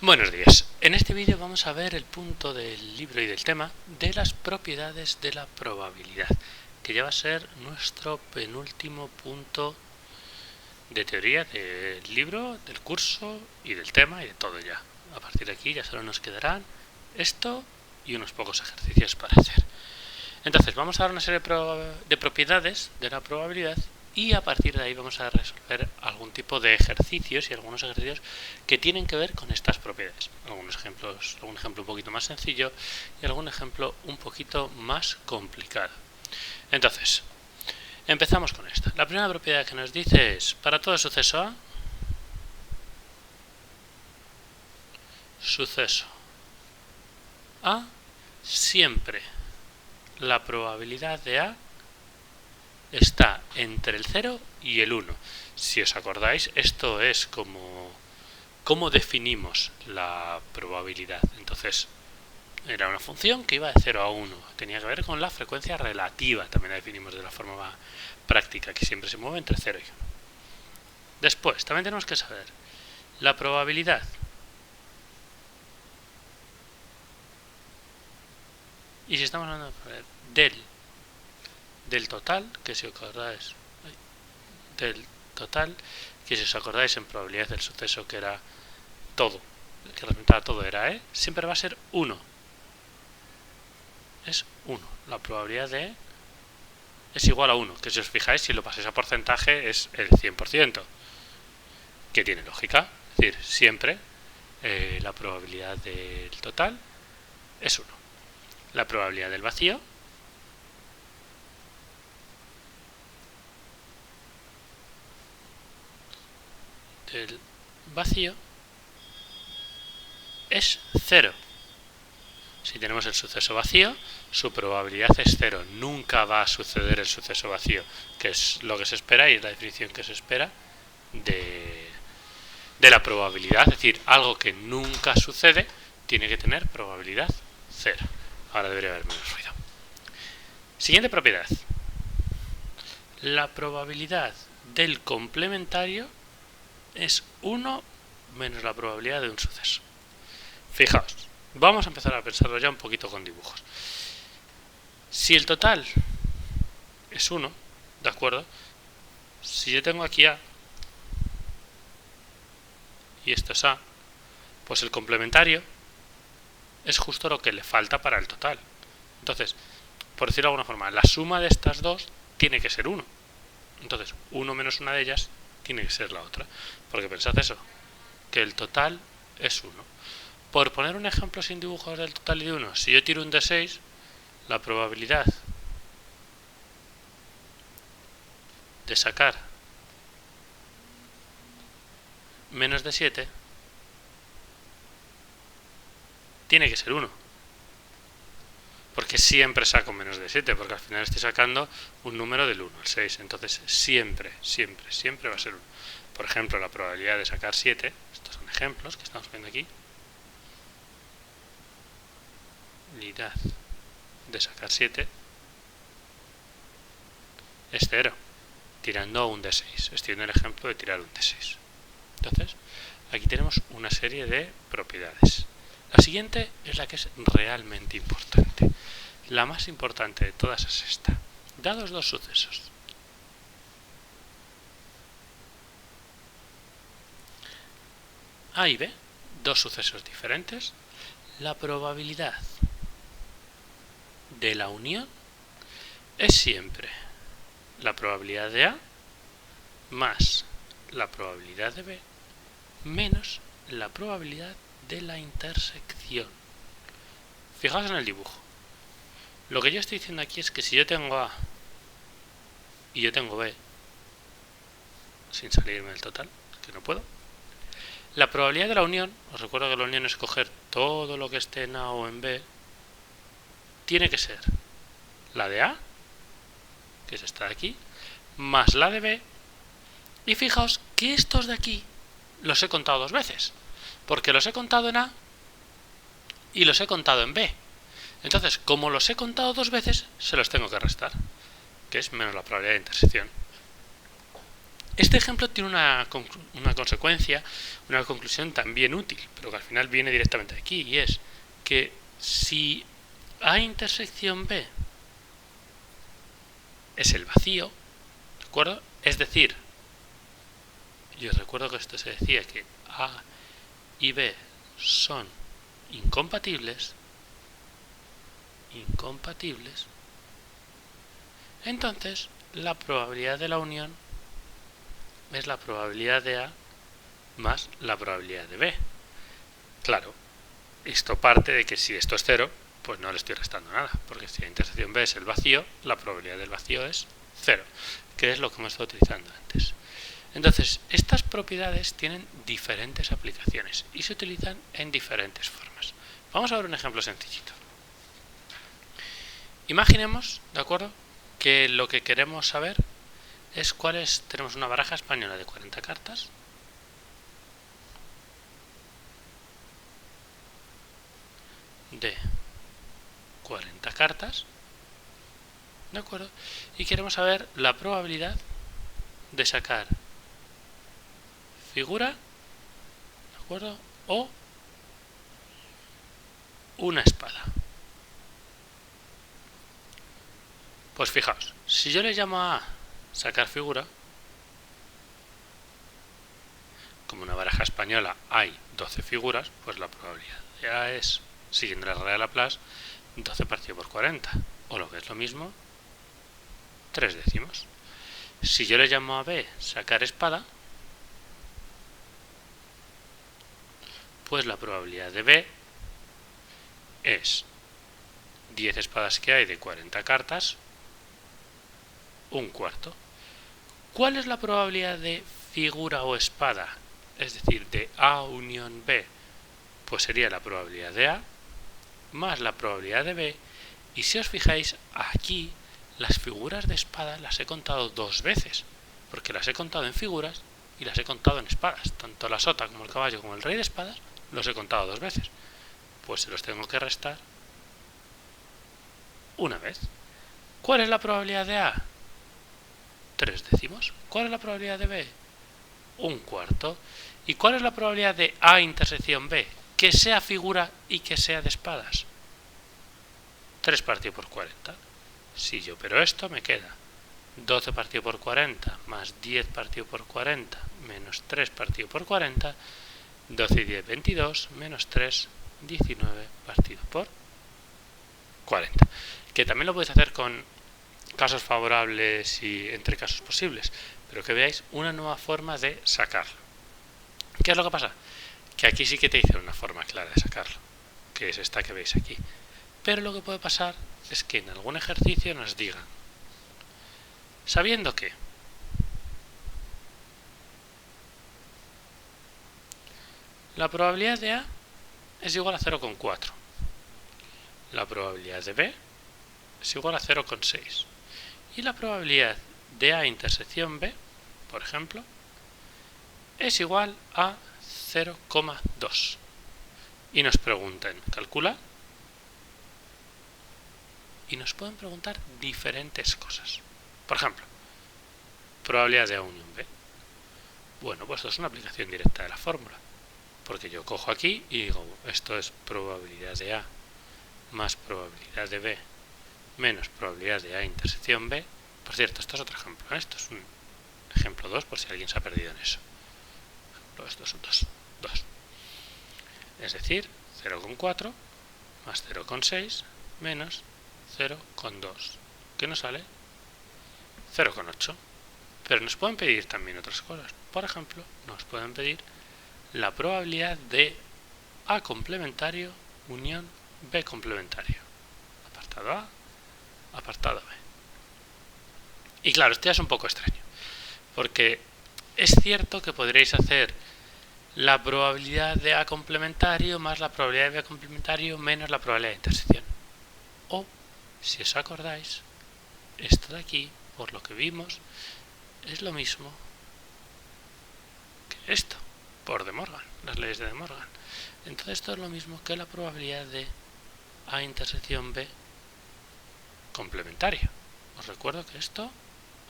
Buenos días. En este vídeo vamos a ver el punto del libro y del tema de las propiedades de la probabilidad, que ya va a ser nuestro penúltimo punto de teoría del libro, del curso y del tema y de todo ya. A partir de aquí ya solo nos quedarán esto y unos pocos ejercicios para hacer. Entonces vamos a dar una serie de propiedades de la probabilidad y a partir de ahí vamos a resolver algún tipo de ejercicios y algunos ejercicios que tienen que ver con estas propiedades. Algún ejemplo un poquito más sencillo y algún ejemplo un poquito más complicado. Entonces, empezamos con esta. La primera propiedad que nos dice es, para todo suceso A, siempre la probabilidad de A está entre el 0 y el 1. Si os acordáis, esto es como definimos la probabilidad. Entonces, era una función que iba de 0 a 1. Tenía que ver con la frecuencia relativa. También la definimos de la forma práctica, que siempre se mueve entre 0 y 1. Después, también tenemos que saber la probabilidad y si estamos hablando del total, que si os acordáis en probabilidad del suceso, que era todo, que representaba todo, era siempre va a ser 1. Es 1. La probabilidad de es igual a 1, que si os fijáis, si lo pasáis a porcentaje es el 100%, que tiene lógica. Es decir, siempre la probabilidad del total es 1. La probabilidad del vacío es 0. Si tenemos el suceso vacío, su probabilidad es 0. Nunca va a suceder el suceso vacío, que es lo que se espera y es la definición que se espera de la probabilidad. Es decir, algo que nunca sucede tiene que tener probabilidad 0. Ahora debería haber menos ruido. Siguiente propiedad. La probabilidad del complementario es 1 menos la probabilidad de un suceso. Fijaos, vamos a empezar a pensarlo ya un poquito con dibujos. Si el total es 1, ¿de acuerdo? Si yo tengo aquí A y esto es A, pues el complementario es justo lo que le falta para el total. Entonces, por decirlo de alguna forma, la suma de estas dos tiene que ser 1. Entonces, 1 menos una de ellas tiene que ser la otra. Porque pensad eso, que el total es 1. Por poner un ejemplo sin dibujos del total y de 1, si yo tiro un D6, la probabilidad de sacar menos de 7 tiene que ser 1. Porque siempre saco menos de 7, porque al final estoy sacando un número del 1 al 6. Entonces siempre va a ser 1. Por ejemplo, la probabilidad de sacar 7, estos son ejemplos que estamos viendo aquí, probabilidad de sacar 7 es 0, tirando un D6. Estoy en el ejemplo de tirar un D6. Entonces, aquí tenemos una serie de propiedades. La siguiente es la que es realmente importante. La más importante de todas es esta. Dados dos sucesos, A y B, dos sucesos diferentes, la probabilidad de la unión es siempre la probabilidad de A más la probabilidad de B menos la probabilidad de la intersección. Fijaos en el dibujo. Lo que yo estoy diciendo aquí es que si yo tengo A y yo tengo B, sin salirme del total, que no puedo, la probabilidad de la unión, os recuerdo que la unión es coger todo lo que esté en A o en B, tiene que ser la de A, que es esta de aquí, más la de B, y fijaos que estos de aquí los he contado dos veces, porque los he contado en A y los he contado en B. Entonces, como los he contado dos veces, se los tengo que restar, que es menos la probabilidad de intersección. Este ejemplo tiene una consecuencia, una conclusión también útil, pero que al final viene directamente de aquí, y es que si A intersección B es el vacío, ¿de acuerdo? Es decir, yo recuerdo que esto se decía que A y B son incompatibles, entonces la probabilidad de la unión es la probabilidad de A más la probabilidad de B. Claro, esto parte de que si esto es 0, pues no le estoy restando nada, porque si la intersección B es el vacío, la probabilidad del vacío es 0, que es lo que hemos estado utilizando antes. Entonces, estas propiedades tienen diferentes aplicaciones y se utilizan en diferentes formas. Vamos a ver un ejemplo sencillito. Imaginemos, ¿de acuerdo?, que lo que queremos saber es cuáles. Tenemos una baraja española de 40 cartas. De 40 cartas, ¿de acuerdo? Y queremos saber la probabilidad de sacar figura, ¿de acuerdo? O una espada. Pues fijaos, si yo le llamo a sacar figura, como una baraja española hay 12 figuras, pues la probabilidad de A es, siguiendo la regla de Laplace, 12 partido por 40, o lo que es lo mismo, 3 décimos. Si yo le llamo a B sacar espada, pues la probabilidad de B es 10 espadas que hay de 40 cartas, un cuarto. ¿Cuál es la probabilidad de figura o espada? Es decir, de A unión B, pues sería la probabilidad de A más la probabilidad de B. Y si os fijáis, aquí las figuras de espada las he contado dos veces, porque las he contado en figuras y las he contado en espadas. Tanto la sota como el caballo como el rey de espadas los he contado dos veces. Pues se los tengo que restar una vez. ¿Cuál es la probabilidad de A? 3 décimos. ¿Cuál es la probabilidad de B? Un cuarto. ¿Y cuál es la probabilidad de A intersección B? Que sea figura y que sea de espadas. 3 partido por 40. Si yo opero esto, me queda 12 partido por 40 más 10 partido por 40 menos 3 partido por 40, 12 y 10, 22, menos 3, 19 partido por 40. Que también lo podéis hacer con casos favorables y entre casos posibles, pero que veáis una nueva forma de sacarlo. ¿Qué es lo que pasa? Que aquí sí que te dice una forma clara de sacarlo, que es esta que veis aquí. Pero lo que puede pasar es que en algún ejercicio nos digan, sabiendo que la probabilidad de A es igual a 0,4, la probabilidad de B es igual a 0,6 y la probabilidad de A intersección B, por ejemplo, es igual a 0,2. Y nos preguntan, calcula, y nos pueden preguntar diferentes cosas. Por ejemplo, probabilidad de A unión B. Bueno, pues esto es una aplicación directa de la fórmula, porque yo cojo aquí y digo, esto es probabilidad de A más probabilidad de B menos probabilidad de A intersección B. Por cierto, esto es otro ejemplo, esto es un ejemplo 2 por si alguien se ha perdido en eso. Estos son 2. Es decir, 0,4 más 0,6 menos 0,2, que nos sale 0,8. Pero nos pueden pedir también otras cosas. Por ejemplo, nos pueden pedir la probabilidad de A complementario unión B complementario. Apartado A, apartado B. Y claro, esto ya es un poco extraño, porque es cierto que podréis hacer la probabilidad de A complementario más la probabilidad de B complementario menos la probabilidad de intersección. O, si os acordáis, esto de aquí, por lo que vimos, es lo mismo que esto, por De Morgan, las leyes de De Morgan. Entonces esto es lo mismo que la probabilidad de A intersección B complementario. Os recuerdo que esto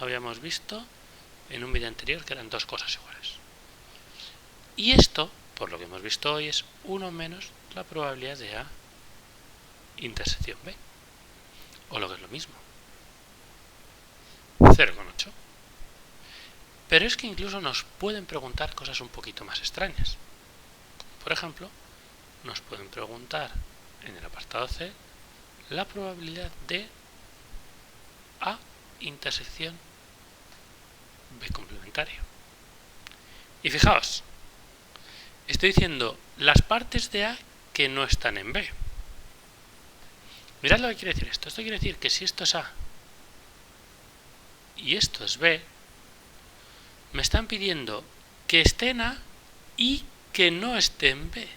habíamos visto en un vídeo anterior que eran dos cosas iguales. Y esto, por lo que hemos visto hoy, es 1 menos la probabilidad de A intersección B. O lo que es lo mismo, 0,8. Pero es que incluso nos pueden preguntar cosas un poquito más extrañas. Por ejemplo, nos pueden preguntar en el apartado C la probabilidad de A intersección B complementario. Y fijaos, estoy diciendo las partes de A que no están en B. Mirad lo que quiere decir esto. Esto quiere decir que si esto es A y esto es B, me están pidiendo que esté en A y que no esté en B.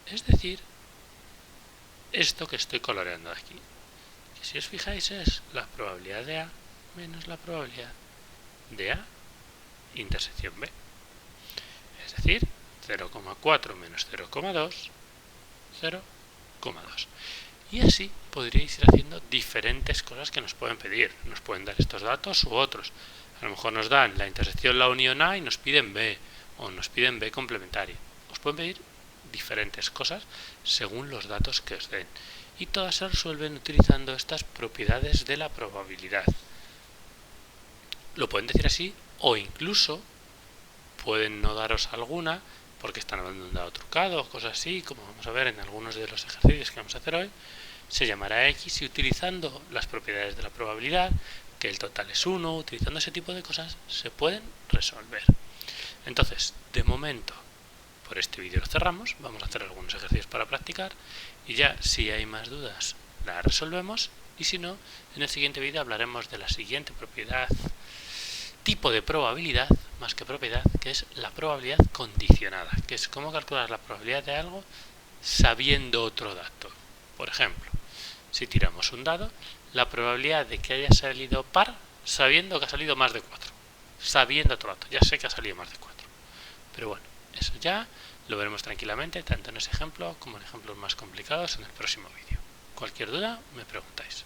Es decir, esto que estoy coloreando aquí, que si os fijáis es la probabilidad de A menos la probabilidad de A intersección B. Es decir, 0,4 menos 0,2, 0,2. Y así podríais ir haciendo diferentes cosas que nos pueden pedir. Nos pueden dar estos datos u otros. A lo mejor nos dan la intersección, la unión A y nos piden B, o nos piden B complementaria. Os pueden pedir diferentes cosas según los datos que os den. Y todas se resuelven utilizando estas propiedades de la probabilidad. Lo pueden decir así, o incluso pueden no daros alguna porque están hablando de un dado trucado o cosas así, como vamos a ver en algunos de los ejercicios que vamos a hacer hoy. Se llamará X y utilizando las propiedades de la probabilidad, que el total es 1, utilizando ese tipo de cosas, se pueden resolver. Entonces, de momento, por este vídeo lo cerramos, vamos a hacer algunos ejercicios para practicar y ya si hay más dudas las resolvemos y si no, en el siguiente vídeo hablaremos de la siguiente propiedad, tipo de probabilidad, más que propiedad, que es la probabilidad condicionada, que es cómo calcular la probabilidad de algo sabiendo otro dato. Por ejemplo, si tiramos un dado, la probabilidad de que haya salido par sabiendo que ha salido más de 4. Sabiendo otro dato, ya sé que ha salido más de 4. Pero bueno, eso ya lo veremos tranquilamente, tanto en ese ejemplo como en ejemplos más complicados en el próximo vídeo. Cualquier duda, me preguntáis.